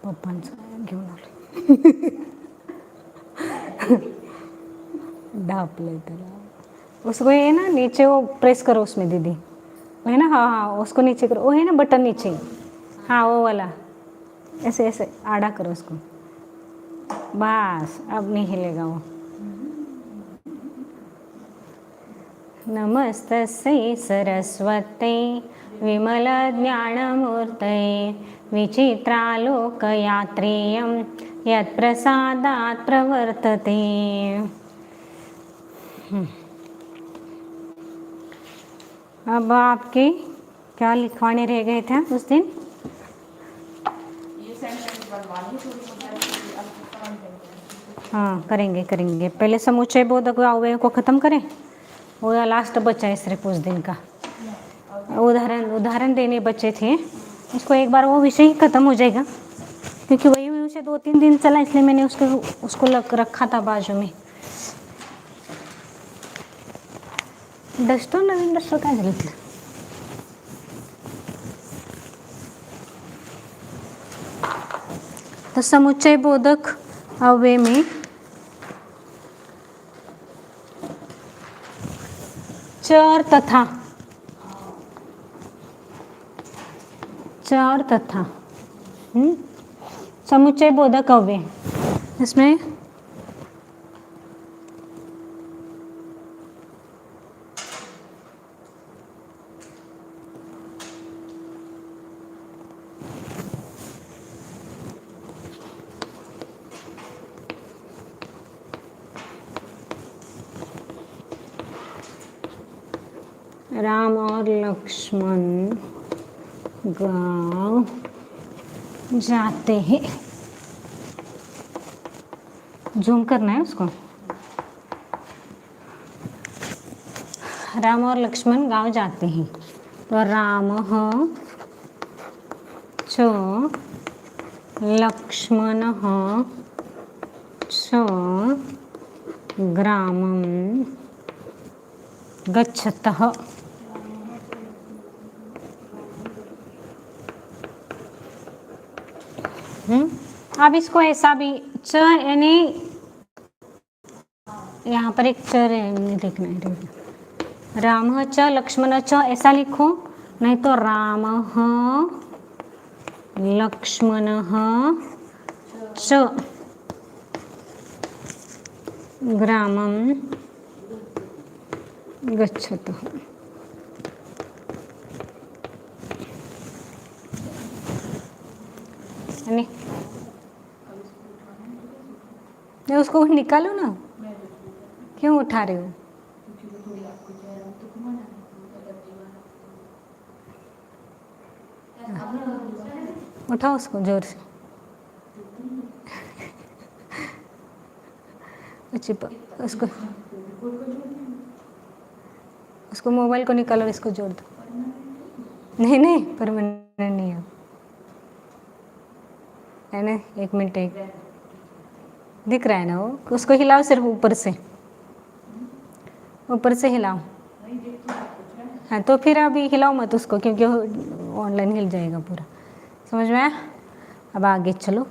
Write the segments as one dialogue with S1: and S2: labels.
S1: पप्पांचं घेऊन आलो. ढापले त्याला. उसको ये ना नीचे वो प्रेस करो उसमें दीदी, वो है ना, हाँ हाँ उसको नीचे करो, वो है ना बटन नीचे, हाँ वो वाला, ऐसे ऐसे आड़ा करो उसको, बस अब नहीं हिलेगा वो. नमस्तस्यै सरस्वत्यै विमलज्ञानमूर्तये विचित्रालोकयात्रेयं यत्प्रसादात् प्रवर्तते. अब आपके क्या लिखवाने रह गए थे उस दिन? हाँ करेंगे करेंगे, पहले समुच्चय बोधक अवयव को ख़त्म करें. वो लास्ट बचा है सिर्फ उस दिन का उदाहरण देने बच्चे थे, उसको एक बार वो विषय ही ख़त्म हो जाएगा, क्योंकि वही विषय 2-3 दिन चला, इसलिए मैंने उसको रखा था बाजू में. डस्टर नवीन डस्टर काय झालं इथलं? तो समुच्चय बोधक अव्यय में चर तथा समुच्चय बोधक अव्यय, इसमें राम और लक्ष्मण गांव जाते हैं. जूम करना है उसको. राम और लक्ष्मण गांव जाते हैं, तो राम च लक्ष्मण च ग्रामं गच्छतः. अब इसको ऐसा भी च यानी यहाँ पर एक च लिखना है, राम च लक्ष्मण च ऐसा लिखो, नहीं तो राम लक्ष्मण च ग्रामं गच्छतः. उसको निकालो ना, क्यों उठा रहे हो? उठाओ उसको जोर से. उसको मोबाइल को निकालो, इसको जोड़ दो. नहीं नहीं परमानेंट नहीं है ना. 1 मिनट, एक दिख रहा है ना वो, उसको हिलाओ सिर्फ ऊपर से हिलाओ. हाँ तो फिर अभी हिलाओ मत उसको, क्योंकि ऑनलाइन हिल जाएगा पूरा. समझ में आया? अब आगे चलो.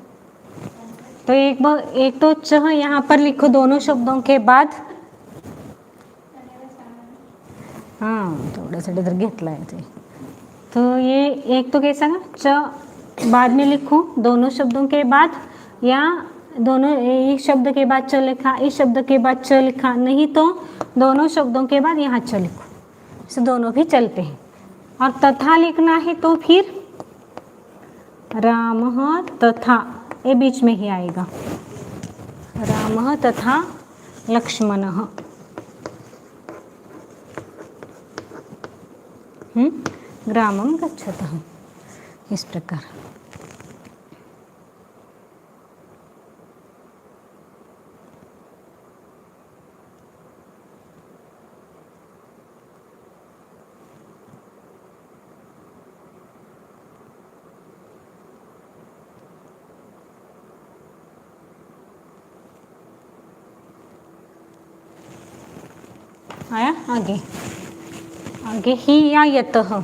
S1: तो एक तो च यहाँ पर लिखो दोनों शब्दों के बाद. हाँ थोड़ा डर घेतला है ते. तो ये एक तो कैसा ना, च बाद में लिखो दोनों शब्दों के बाद, या दोनों एक शब्द के बाद च लिखा, इस शब्द के बाद च लिखा, नहीं तो दोनों शब्दों के बाद यहाँ च लिखो. इसे दोनों भी चलते हैं. और तथा लिखना है तो फिर राम तथा, ये बीच में ही आएगा, राम तथा लक्ष्मण. ग्रामं गच्छतः, इस प्रकार. आया? आगे ही या यतः.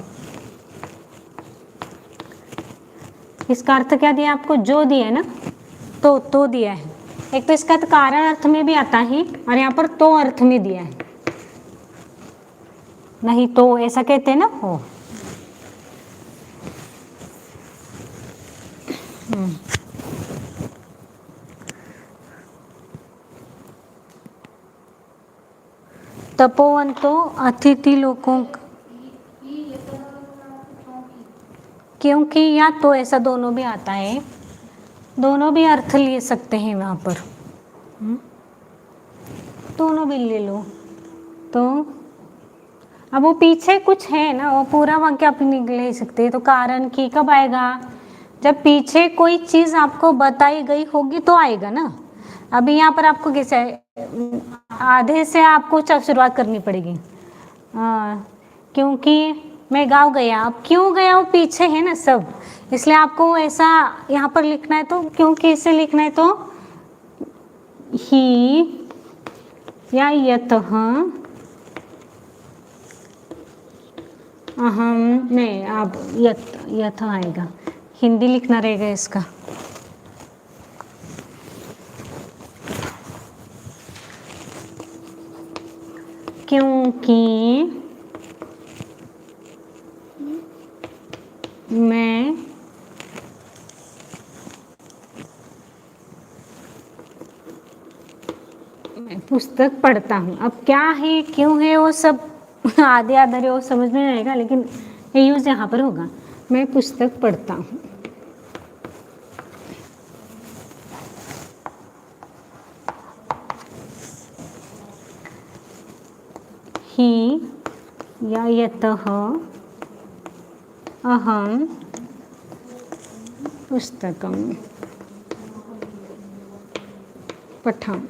S1: इसका अर्थ क्या दिया आपको? जो दिया है ना, तो दिया है। एक तो इसका कारण अर्थ में भी आता है और यहाँ पर तो अर्थ में दिया है, नहीं तो ऐसा कहते हैं ना हो। तपोवन तो अतिथि लोगों, क्योंकि या तो ऐसा दोनों भी आता है, दोनों भी अर्थ ले सकते हैं वहाँ पर, दोनों भी ले लो। तो अब वो पीछे कुछ है ना, वो पूरा वाक्य आप नहीं ले सकते। तो कारण की कब आएगा? जब पीछे कोई चीज़ आपको बताई गई होगी तो आएगा ना। अभी यहाँ पर आपको कैसे है, आधे से आपको शुरुआत करनी पड़ेगी। क्योंकि मैं गाँव गया, अब क्यों गया वो पीछे है ना सब, इसलिए आपको ऐसा यहाँ पर लिखना है। तो क्योंकि इसे लिखना है तो ही या यतः अहम, नहीं अब यथ आएगा, हिंदी लिखना रहेगा इसका। क्योंकि मैं पुस्तक पढ़ता हूँ। अब क्या है क्यों है वो सब आधे आधे वो समझ में नहीं आएगा, लेकिन ये यूज यहाँ पर होगा, मैं पुस्तक पढ़ता हूँ। ही या यतः अहम पुस्तकं पठामि।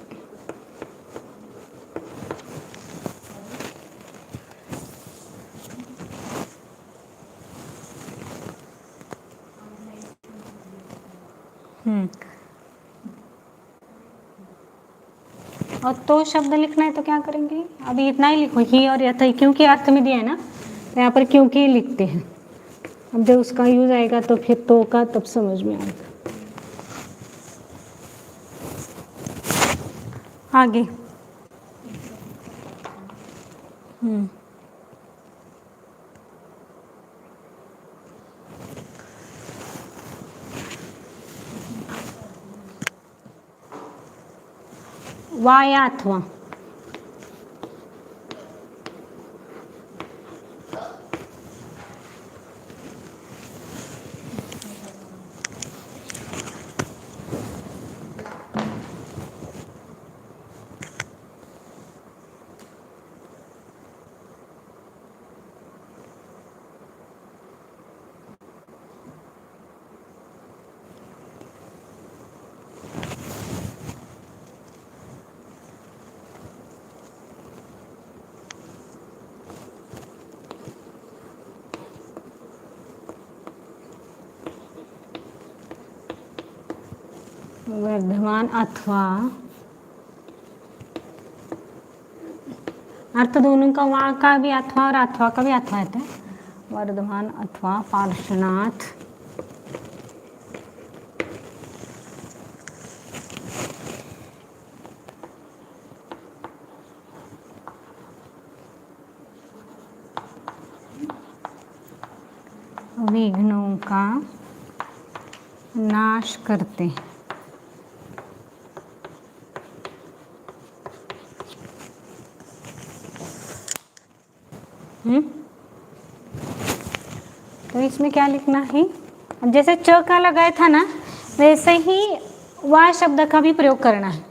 S1: और तो शब्द लिखना है तो क्या करेंगे? अभी इतना ही लिखो, ही और यथा, क्योंकि अर्थ में दिया है ना, तो यहाँ पर क्योंकि लिखते हैं। अब जब उसका यूज आएगा तो फिर तो का तब समझ में आएगा। आगे वा या अथवा, वर्धमान अथवा, अर्थ दोनों का, वहाँ का भी अथवा और अथवा का भी अथवा आता है। वर्धमान अथवा पार्श्वनाथ, विघ्नों का नाश करते। तो इसमें क्या लिखना है? अब जैसे च का लगाया था ना, वैसे ही वा शब्द का भी प्रयोग करना है।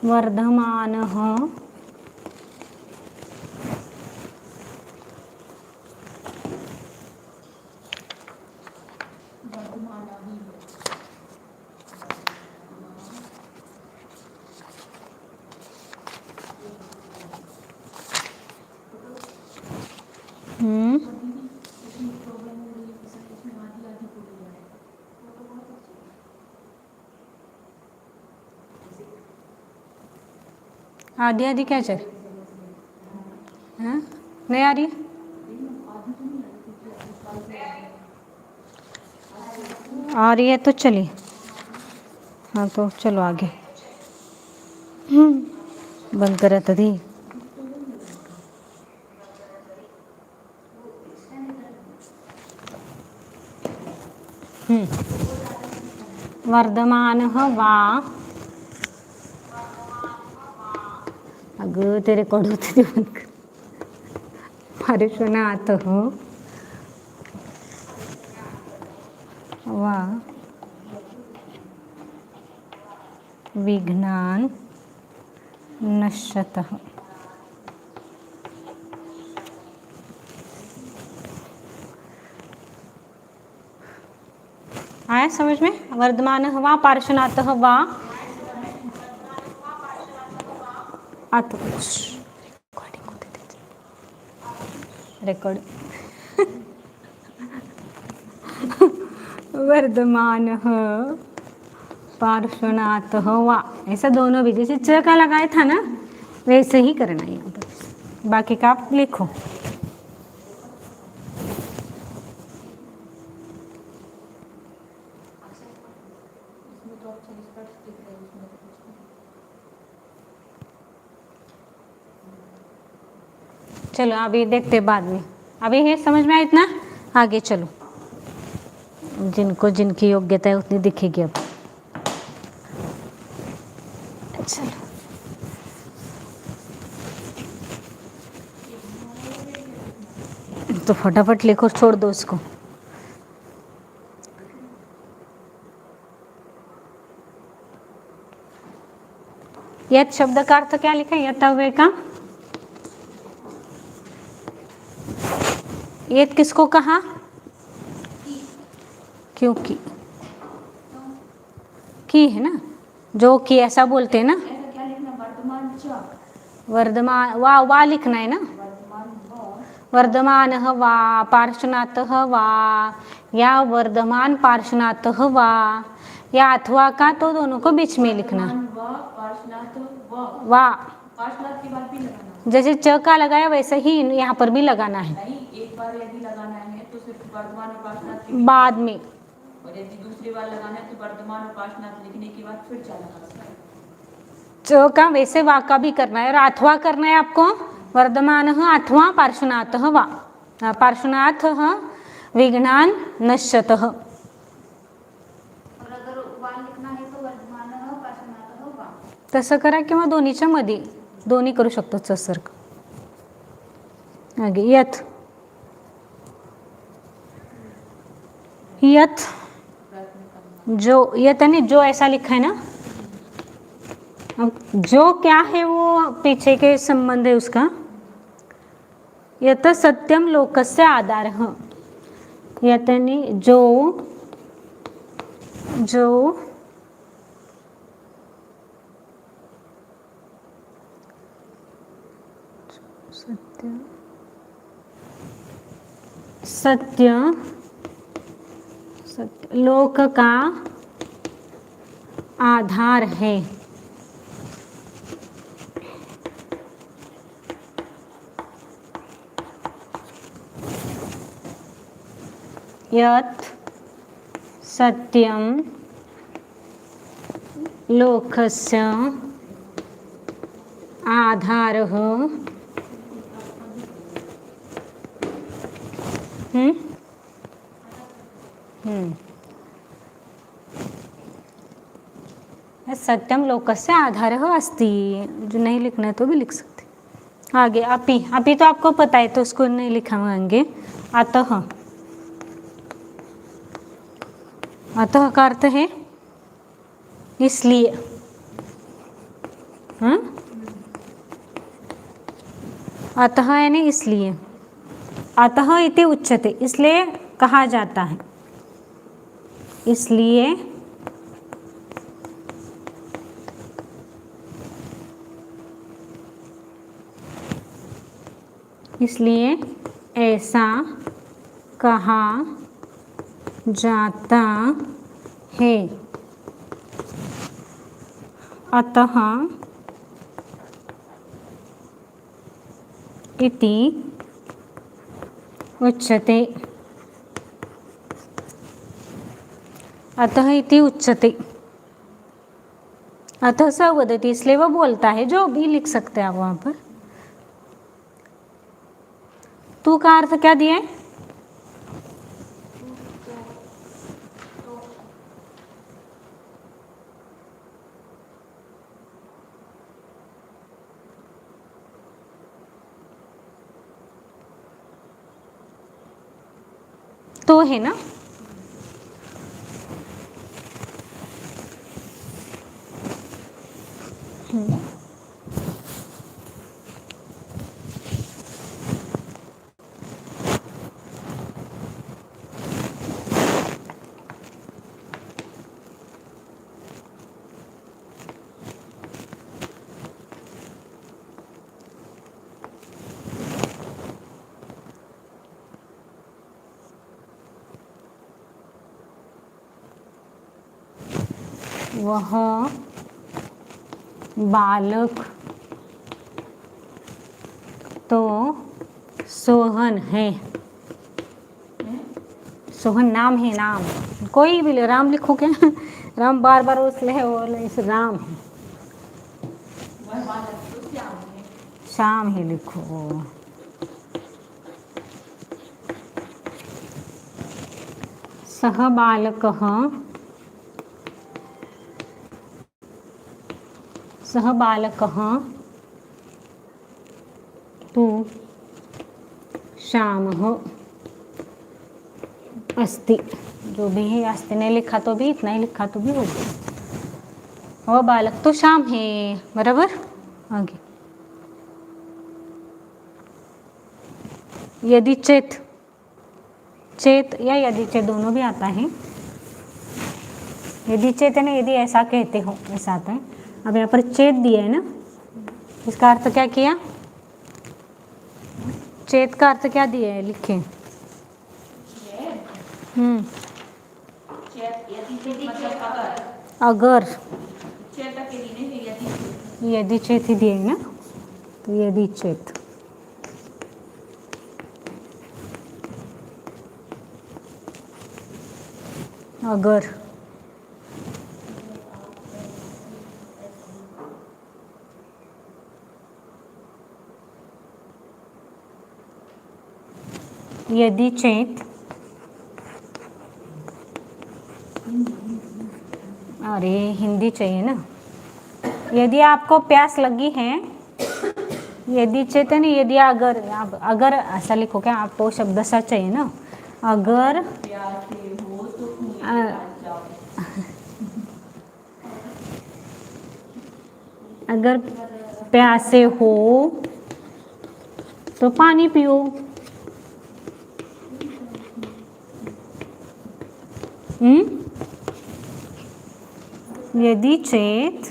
S1: वर्धमान आधी आधी क्या चल, हाँ नहीं आ रही है? आ रही है तो चलिए, हाँ तो चलो आगे। बंद करा तरी। वर्धमानः वा, अगं ते रेकॉर्ड होते ते बंद कर. पार्श्वनाथः वा विघ्नान् नश्यतः. आया समझ में? वर्धमानः वा पार्श्वनाथः वा रिकॉर्ड वर्धमानः पार्श्वनाथः वा, ऐसा दोनों भी, जैसे च का लगाया था ना वैसे ही करना है यहाँ पर. बाकी का आप लिखो. चलो अभी देखते बाद में. अभी है समझ में आया इतना? आगे चलो, जिनको जिनकी योग्यता है उतनी दिखेगी अब. चलो तो फटाफट लिखो, छोड़ दो उसको. यत शब्द का अर्थ क्या लिखा है? यतव्य का. यत किसको कहा? क्योंकि की है ना, जो कि ऐसा बोलते हैं ना. वर्धमान वा लिखना है ना. वर्धमानः वा पार्श्वनाथः वा, या वर्धमान पार्श्वनाथः वा, या अथवा का तो दोनों को बीच में लिखना. वा जैसे च का लगाया वैसे ही यहाँ पर भी लगाना है.
S2: एक बार यदि लगाना है तो सिर्फ वर्धमान और पार्श्वनाथ
S1: बाद में,
S2: और यदि दूसरी बार लगाना है तो वर्धमान और पार्श्वनाथ लिखने के बाद फिर चालना करना है.
S1: च का वैसे वा का भी करना है, और अथवा करना है आपको. वर्धमानः अथवा पार्श्वनाथः वा, पार्श्वनाथः विघ्नान् नश्यतः.
S3: और अगर वा लिखना है तो वर्धमानः पार्श्वनाथः वा.
S1: तसं करा किंवा दोन्हीच्या मध्ये दोन्ही करू शकतो. चसर आगे यत. यत जो, यत यानी जो ऐसा लिखा है ना. अब जो क्या है वो पीछे के संबंध है उसका. यत सत्यम लोकस्य आधारः. यत यानी जो, जो सत्य, सत्य सत्य लोक का आधार है. यत् सत्यम लोकस्य आधारः सत्यम लोकस्य आधारः अस्ति. जो नहीं लिखना है तो भी लिख सकते. आगे अपि. अपि तो आपको पता है तो उसको नहीं लिखा होंगे. अतः. अतः का अर्थ है इसलिए. अतः यानी इसलिए. अतः इति उच्यते, इसलिए कहा जाता है. इसलिए इसलिए ऐसा कहा जाता है. अतः इति उच्यते. अतः इति उच्यते, अतः स वदति, इसलिए वो बोलता है, जो भी लिख सकते हैं आप वहां पर। तू का अर्थ क्या दिया है? तो है ना, वह बालक तो सोहन है। सोहन नाम है, नाम कोई भी राम लिखो क्या? राम बार बार उसले और इस राम है,
S2: वह बालक तो श्याम है।
S1: शाम ही लिखो। सह बालकः, सह बालकः तु श्यामः अस्ति। जो भी है अस्ति नहीं लिखा तो भी, इतना ही लिखा तो भी होगा। वह बालक तो श्याम है, बराबर। आगे यदि चेत, चेत या यदि चेत दोनों भी आता है। यदि चेत है ना, यदि ऐसा कहते हो, ऐसा आता है। अब यहाँ पर चेत दिया है ना, इसका अर्थ क्या किया? चेत का अर्थ क्या दिया है, लिखे।
S2: चेत यदि मतलब अगर,
S1: अगर
S2: चेत के लिए नहीं है,
S1: यदि चेत ही दिए है ना, तो यदि चेत। अगर यदि चेत, अरे हिंदी चाहिए ना। यदि आपको प्यास लगी है, यदि चेत है ना, यदि अगर, आप अगर ऐसा लिखो क्या, आपको शब्द सा चाहिए ना। अगर
S2: प्यासे हो तो कुएं में डाल जाओ।
S1: अगर प्यासे हो तो पानी पियो। यदि चेत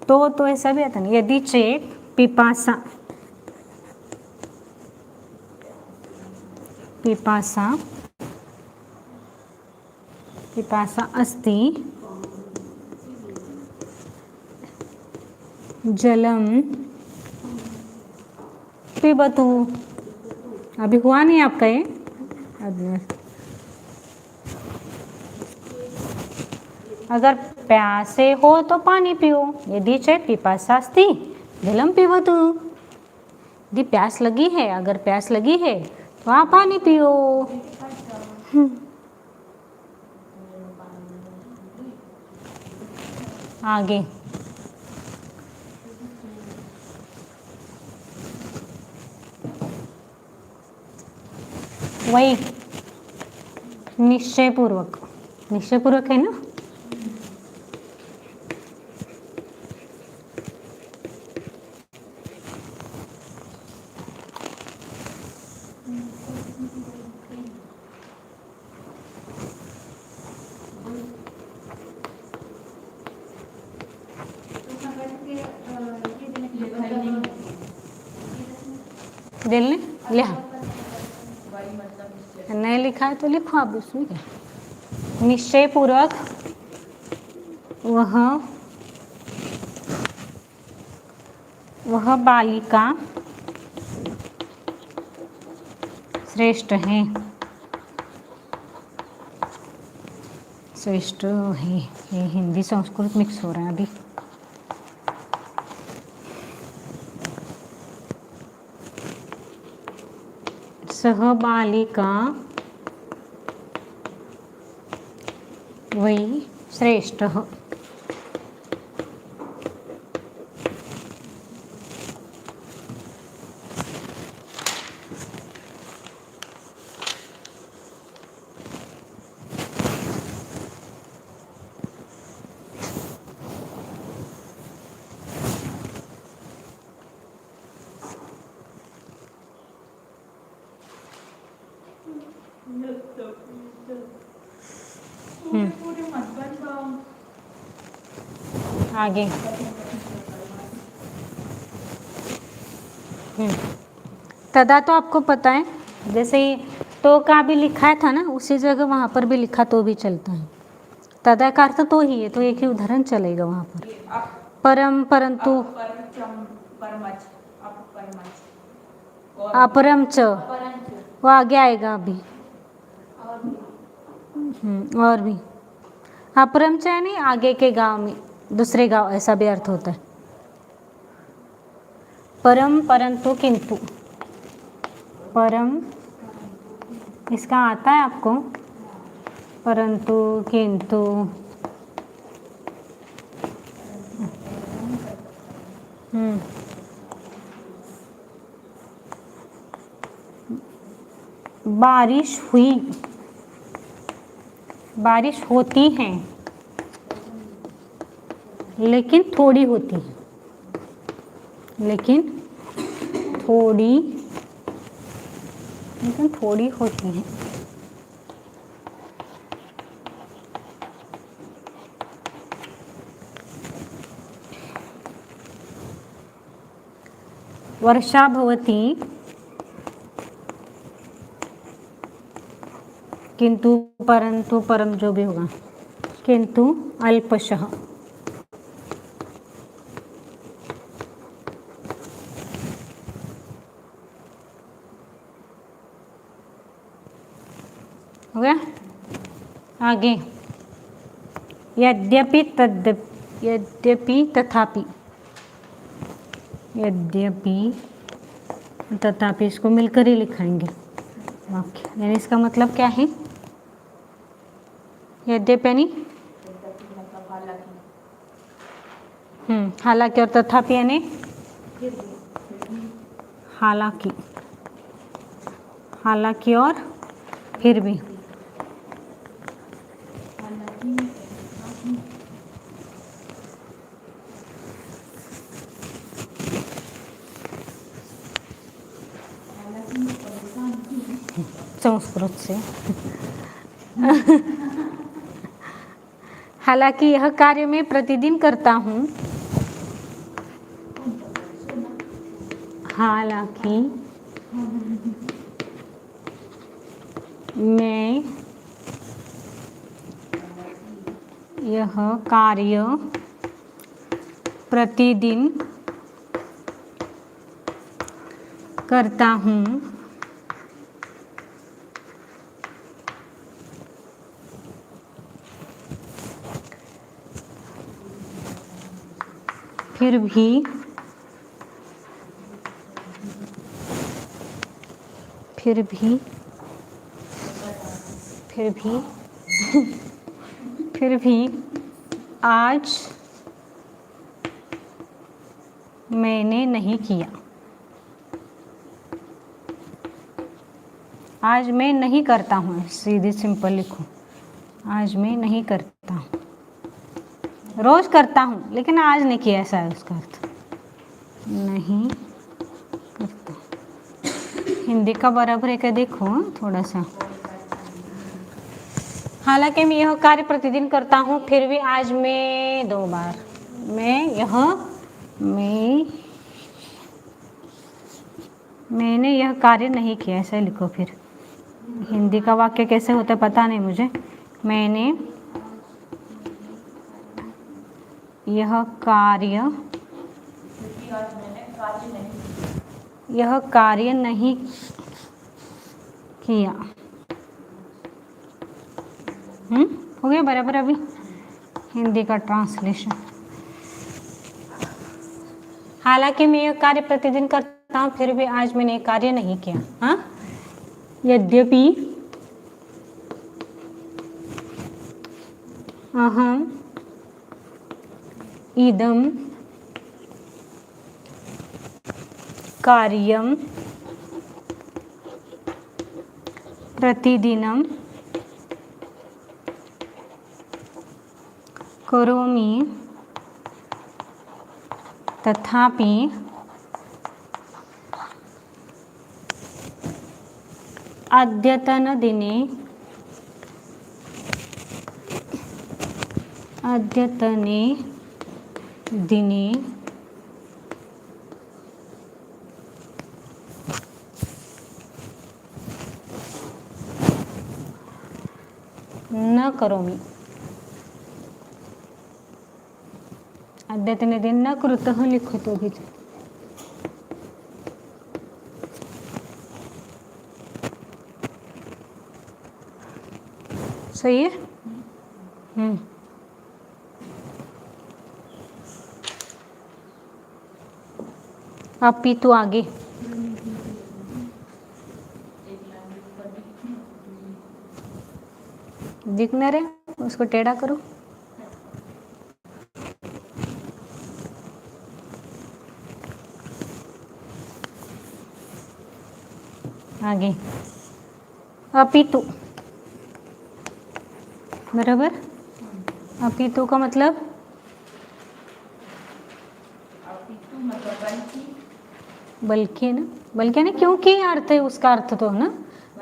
S1: तो ऐसा भी आता नहीं। यदि चेत पिपासा, पिपासा, पिपासा अस्ति जलम पिबतु। अभी हुआ नहीं आपका ये, अगर प्यासे हो तो पानी पियो। यदि चेत पिपासा अस्ति जलम पिबतु। यदि प्यास लगी है, अगर प्यास लगी है तो आप पानी पियो। आगे वही निश्चय पूर्वक, निश्चय पूर्वक है ना। दिल ने लिखा, नहीं लिखा है तो लिखो आप उसमें क्या। निश्चय पूर्वक वह बालिका श्रेष्ठ है। श्रेष्ठ है, ये हिंदी संस्कृत मिक्स हो रहा है अभी। सह बालिका वै श्रेष्ठः।
S2: पूरे मत बन
S1: आगे तदा तो आपको पता है, जैसे ही तो का भी लिखा था ना, उसी जगह वहाँ पर भी लिखा तो भी चलता है। तदा का अर्थ तो ही है, तो एक ही उदाहरण चलेगा वहाँ पर। परम परंतु अपरम च वो आगे आएगा अभी। और भी अपरम च यानी आगे के गांव में, दूसरे गांव, ऐसा भी अर्थ होता है। परम परंतु किंतु, परम इसका आता है आपको, परंतु किंतु बारिश हुई, बारिश होती है लेकिन थोड़ी होती है, लेकिन थोड़ी होती है। वर्षा भवति किंतु परंतु, परम जो भी होगा, किंतु अल्पशः। हो गया। आगे यद्यपि यद्यपि तथापि, यद्यपि तथापि इसको मिलकर ही लिखाएंगे वाक्य, यानी इसका मतलब क्या है? यद्यपि यानी हालांकि, और तथापि यानी हालांकि, हालांकि और फिर भी। संस्कृत से हालांकि यह कार्य मैं प्रतिदिन करता हूँ, हालांकि मैं यह कार्य प्रतिदिन करता हूँ, फिर भी आज मैंने नहीं किया। आज मैं नहीं करता हूँ, सीधी सिंपल लिखो, आज मैं नहीं करता हूँ, रोज करता हूँ लेकिन आज नहीं किया, ऐसा है उसका अर्थ, नहीं करता। हिंदी का बराबर है क्या देखो थोड़ा सा। हालांकि मैं यह कार्य प्रतिदिन करता हूँ, फिर भी आज मैं 2 बार, मैंने यह कार्य नहीं किया, ऐसा लिखो। फिर हिंदी का वाक्य कैसे होता है पता नहीं मुझे। मैंने यह कार्य नहीं किया। हो गया बराबर अभी हिंदी का ट्रांसलेशन। हालांकि मैं यह कार्य प्रतिदिन करता हूँ फिर भी आज मैंने ये कार्य नहीं किया। हाँ, यद्यपि अहम इदम कार्यम प्रतिदिनम करोमि तथापि अद्यतनदिने न करोमि। अद्यतने दिन न कृतः लिखतो भी। सही है। अब पीतू आगे दिखना रे, उसको टेढ़ा करो। आगे अपितु, बराबर। अपितु का मतलब बल्कि ना, बल्कि ना, क्योंकि अर्थ है उसका, अर्थ तो है ना।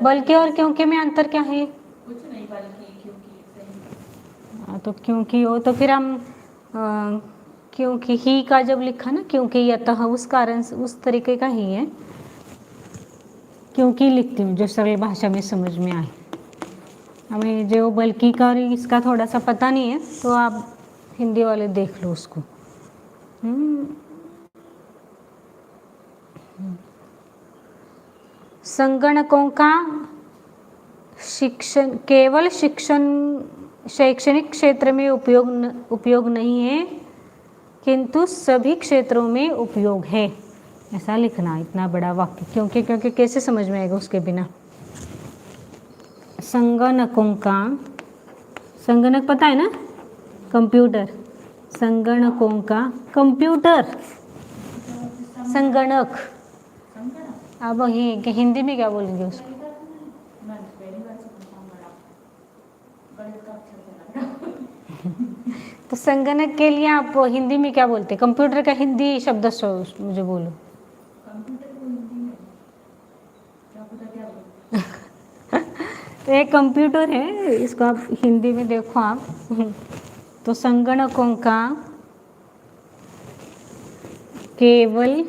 S1: बल्कि और क्योंकि में अंतर क्या है?
S2: कुछ नहीं, बल्कि क्योंकि।
S1: हाँ, तो क्योंकि हो तो फिर हम क्योंकि ही का जब लिखा ना, क्योंकि यतः, उस कारण उस तरीके का ही है। क्योंकि लिखती हूँ जो सरल भाषा में समझ में आए। हमें जो बल्कि का और इसका थोड़ा सा पता नहीं है तो आप हिंदी वाले देख लो उसको। संगणकों का शिक्षण केवल शैक्षणिक क्षेत्र में उपयोग नहीं है किंतु सभी क्षेत्रों में उपयोग है, ऐसा लिखना। इतना बड़ा वाक्य क्योंकि कैसे समझ में आएगा उसके बिना। संगणकों का, संगणक पता है ना, कंप्यूटर। संगणकों का कंप्यूटर, संगणक। अब हिंदी में क्या बोलेंगे उसको? तो संगणक के लिए आप हिंदी में क्या बोलते हैं? कंप्यूटर का हिंदी शब्द मुझे बोलो।
S2: कंप्यूटर को हिंदी में क्या पता क्या बोलते।
S1: तो एक कंप्यूटर है, इसको आप हिंदी में देखो आप। तो संगणकों का केवल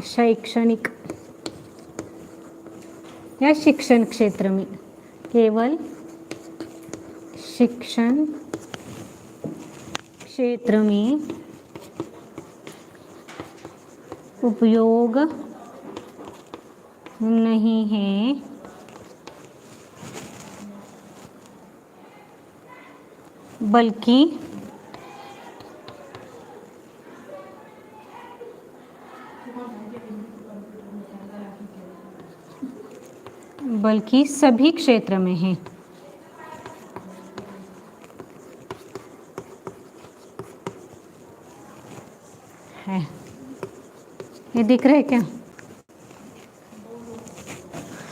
S1: शैक्षणिक या शिक्षण क्षेत्र में, केवल शिक्षण क्षेत्र में उपयोग नहीं है बल्कि सभी क्षेत्र में है। ये दिख रहा है क्या?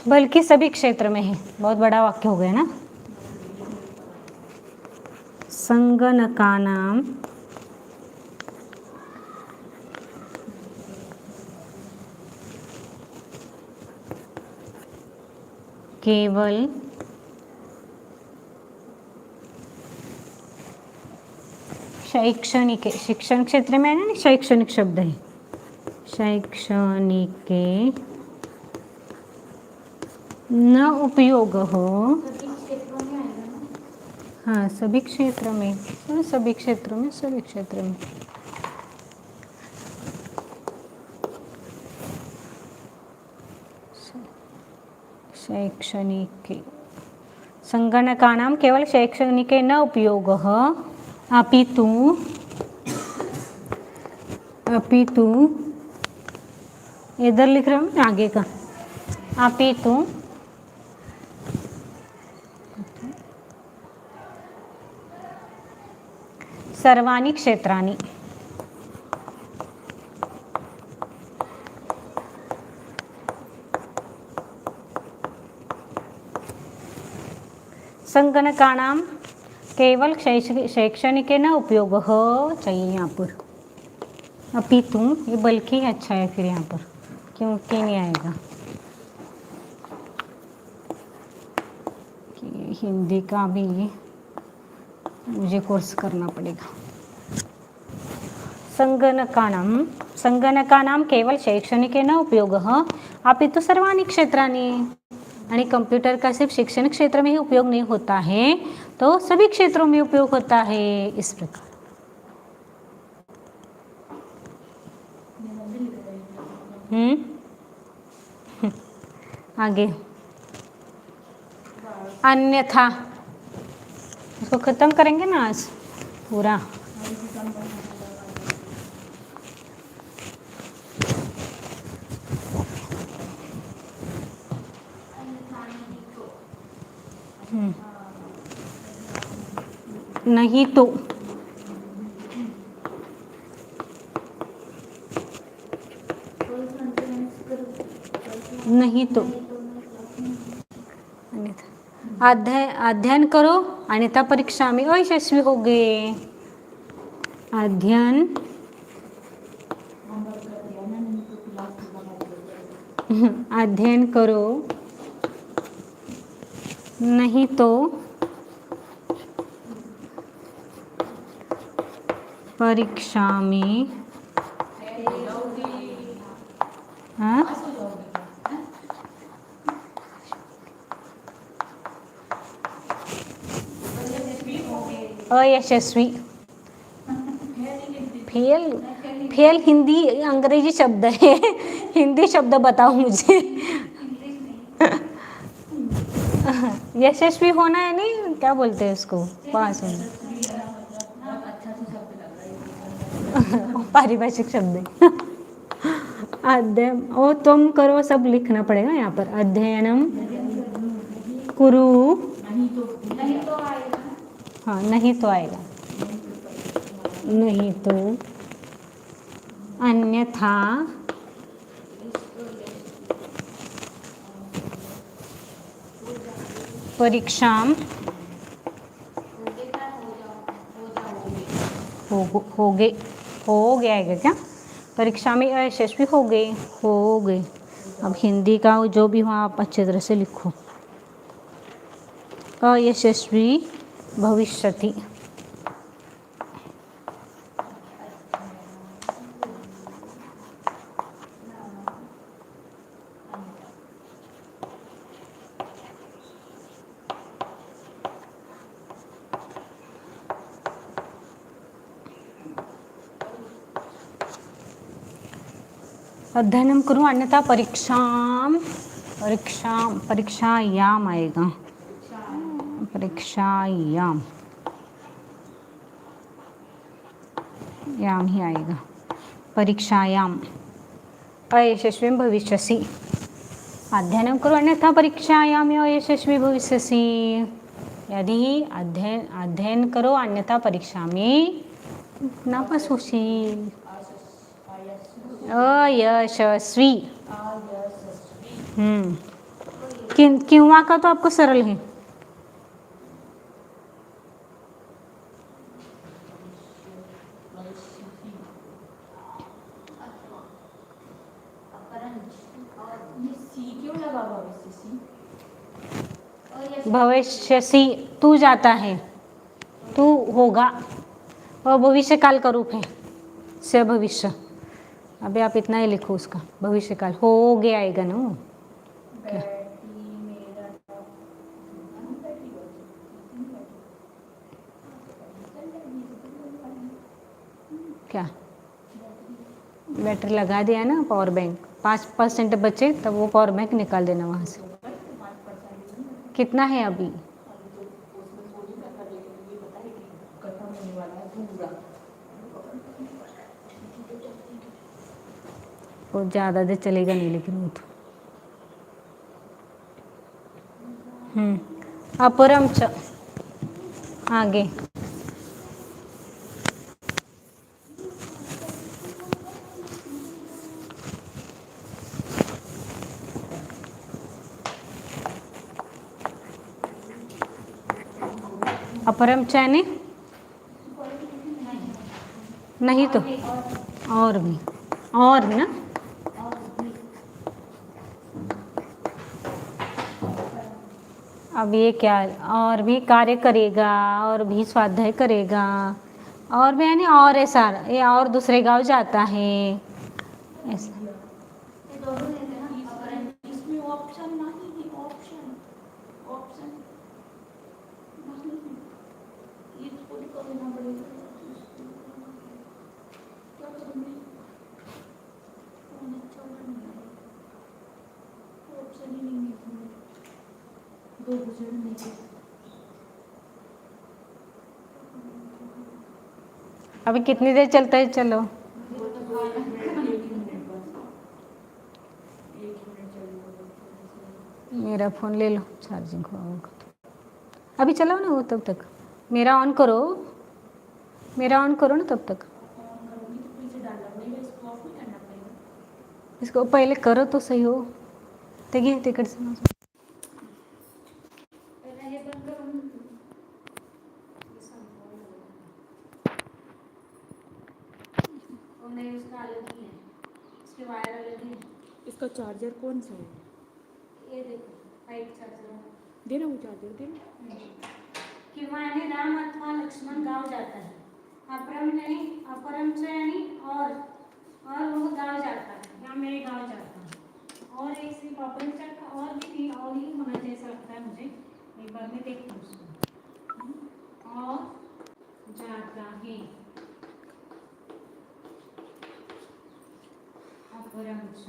S1: बल्कि सभी क्षेत्र में है, बहुत बड़ा वाक्य हो गया ना। संगणकानां केवल शैक्षणिक, शिक्षण क्षेत्र में है ना, शैक्षणिक शब्द है, शैक्षणिक न उपयोग हो। हाँ, सभी क्षेत्र में, सभी क्षेत्रों में, सभी क्षेत्र में। शैक्षणिक संगणकानां केवल शैक्षणिके न उपयोगः अपितु इधर लिख रहा हूँ आगे का, अपितु सर्वाणि क्षेत्राणि संगणकानां केवल शैक्षणिके न उपयोगः चाहिए यहाँ पर, अपितु ये बल्कि अच्छा है फिर यहाँ पर, क्योंकि नहीं आएगा कि हिंदी का भी मुझे कोर्स करना पड़ेगा। संगणकानां केवल शैक्षणिके न उपयोगः अपितु सर्वाणि क्षेत्राणि, यानी कंप्यूटर का सिर्फ शैक्षणिक क्षेत्र में ही उपयोग नहीं होता है, तो सभी क्षेत्रों में उपयोग होता है, इस प्रकार। आगे अन्यथा, इसको खत्म करेंगे ना आज पूरा। नहीं तो नहीं तो अध्ययन करो अन्यथा परीक्षा में अयशस्वी हो गए। अध्ययन करो नहीं तो परीक्षा में अयशस्वी। फेल हिंदी अंग्रेजी शब्द है, हिंदी शब्द बताओ मुझे। यशस्वी होना है, नहीं क्या बोलते हैं उसको, पास होना, पारिभाषिक शब्द है। अध्ययन ओ तुम करो सब लिखना पड़ेगा यहाँ पर। अध्ययनम कुरु, हाँ नहीं तो आएगा, नहीं तो अन्यथा परीक्षाम हो गए आएगा क्या, परीक्षा में अयशस्वी हो गए। अब हिंदी का जो भी हो आप अच्छी तरह से लिखो। अयशस्वी भविष्यति, अध्ययन करूँ अन्यथा परीक्षायाम आएगा, परीक्षायाम याम ही आएगा। परीक्षायाम अयशस्वी भविष्यसि, अध्ययन करो अन्यथा परीक्षायाम अयशस्वी भविष्यसि। यदि अध्ययन करो अन्यथा परीक्षा में नापास होशील। अयशस्वी, किंवा का तो आपको सरल है। भविष्यसि तू जाता है, तू होगा, और भविष्य काल का रूप है से भविष्य। अभी आप इतना ही लिखो उसका, भविष्य काल हो गया आएगा ना। क्या बैटरी लगा दिया ना, पावर बैंक 5% बचे तब वो पावर बैंक निकाल देना वहाँ से। कितना है अभी वो ज़्यादा देर चलेगा नहीं लेकिन वो तो अपरम च आगे अपरम च यानी नहीं तो और भी ना अब ये क्या और भी कार्य करेगा और भी स्वाध्याय करेगा और भी यानी और ऐसा ये और दूसरे गांव जाता है ऐसा
S3: ये दोनों देते हैं ना अपरम।
S2: इसमें ऑप्शन नहीं है, ऑप्शन ऑप्शन नहीं है, ये थोड़ी करना पड़ेगा। क्या करूँगी? ऑप्शन ही नहीं है इसमें, दो ऑप्शन नहीं है।
S1: अभी कितनी देर चलता है चलो मेरा फ़ोन ले लो चार्जिंग होगा तो अभी चलाओ ना वो तब तक मेरा ऑन करो ना तब तक इसको पहले करो तो सही हो ते घे तिकड से
S3: पहले हे बंद करून और नहीं उसका अलग ही है, इसके वायर अलग ही है।
S2: इसका चार्जर कौन सा है?
S3: ये देखो हाइट चार्जर
S2: दे ना वो चार्जर दे ना।
S3: किंवा यानी राम अथवा लक्ष्मण गाव जाता है, अपरम से यानी और वो गाँव जाता है या मैं गाँव जाता हूँ और एक सिर्फ अपरम से और भी नहीं और ही होना जैसा लगता है मुझे एक बार में देखती हूँ उसको और जाता है अपरम च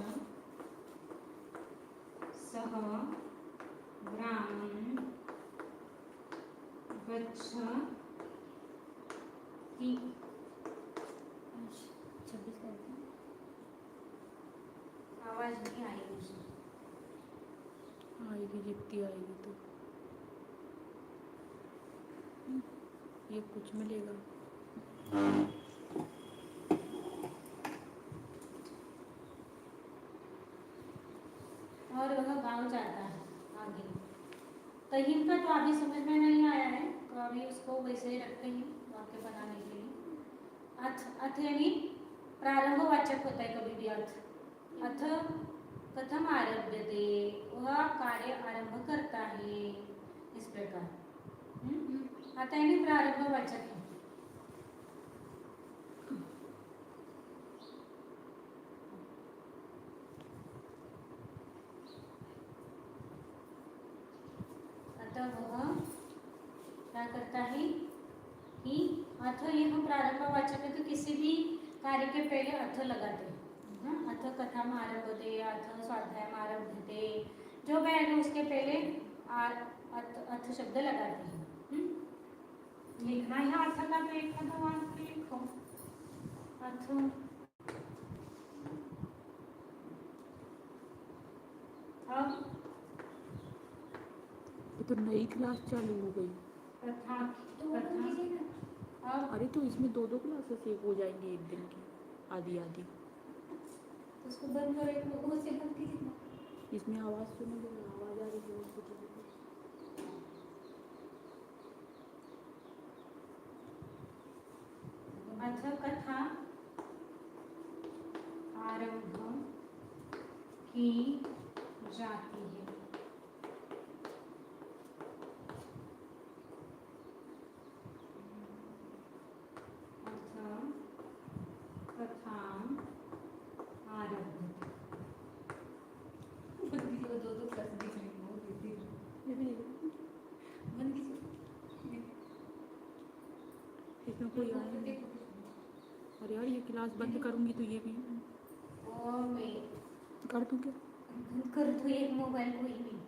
S3: सह ग्रामं गच्छति। आवाज नहीं आई मुझे।
S2: आएगी जितनी आएगी तो ये कुछ मिलेगा।
S3: और वह गाँव जाता है आगे तो इनका तो अभी समझ में नहीं आया है तो अभी उसको वैसे ही रखते हैं वाक्य बनाने के लिए। अथ यानी प्रारंभवाचक होता है कभी भी अथ कथम आरभ्यते वह कार्य आरंभ करता है इस प्रकार। अथ यानी प्रारंभवाचक है। वह क्या करता है कि अथ ये हम प्रारंभवाचक है तो किसी भी कार्य के पहले अथ लगाते हैं। अथ कथा आरभ्यते अथ स्वाध्याय आरभ्यते जो बैठ है उसके पहले अथ शब्द लगाते हैं। लिखना है अर्थ का तो एक वाक्य लिखो अथ अब
S2: तो नई क्लास चालू हो गई।
S3: कथा
S2: अरे तो इसमें दो क्लासेस एक हो जाएंगी एक दिन की आधी आधी।
S3: उसको बंद करो एक वो से बंद कीजिए।
S2: इसमें आवाज़ सुनो जो आवाज़ आ रही है उसको
S3: अथ कथा आरंभ की जाती है।
S2: इसमें कोई आया नहीं। अरे यार ये क्लास बंद करूँगी तो ये भी
S3: और मैं
S2: कर दूँ क्या?
S3: कर दो एक मोबाइल कोई नहीं